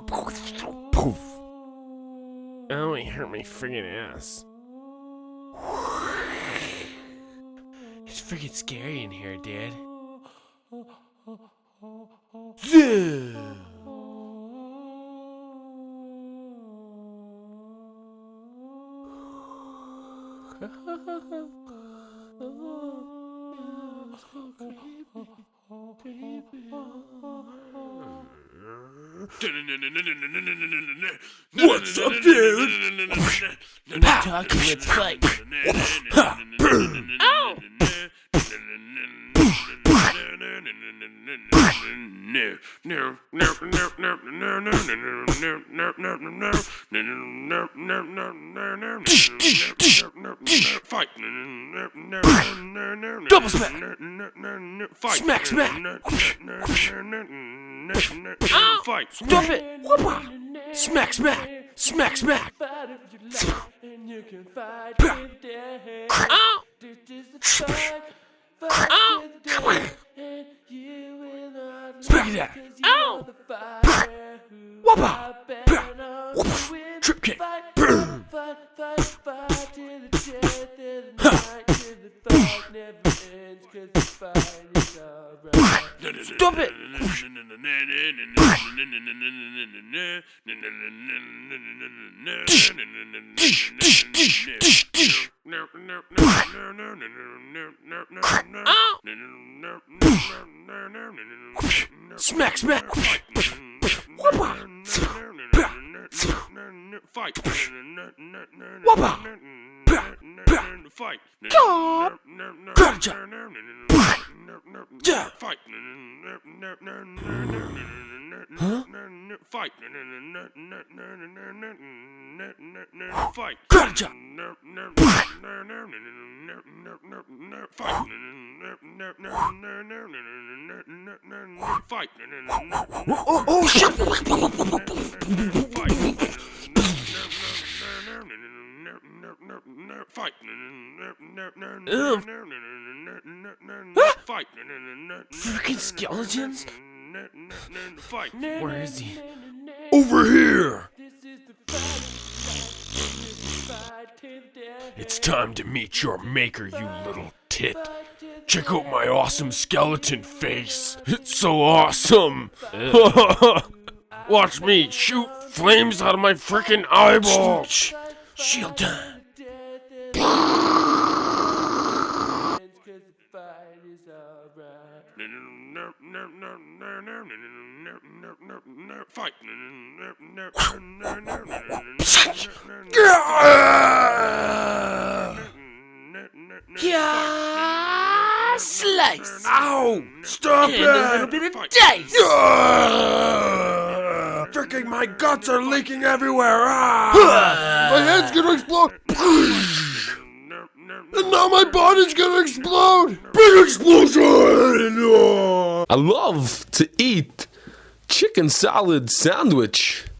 Poof. Oh, he hurt my friggin' ass. It's freaking scary in here, dude. What's up, dude? Not talking, let's fight. Ow! Fight. Double smack. Fight. Smack, smack. Ow! Fight. Stop it. Whoopah. Smack, smack. Smack, smack. Ow! Ow! Smack it down. Ow! Whoopah. Trip kick. Stop it! Smack, smack! Whoopah! Fight. Whoopah! Fight. God! Gotcha! Yeah! Fight. Huh? Fight. Fight. Gotcha! Fight. Oh shit! Fight. Fight. Freaking skeletons? Fight. Where is he? Over here. It's time to meet your maker, you little tit. Check out my awesome skeleton face. It's so awesome. Watch me shoot flames out of my freaking eyeballs. Shield time. Fight. Yeah, slice. Ow! Stop And a little it! bit of dice. Freaking my guts are leaking everywhere! Ah! My head's gonna explode! And now my body's gonna explode! Big explosion! I love to eat chicken salad sandwich.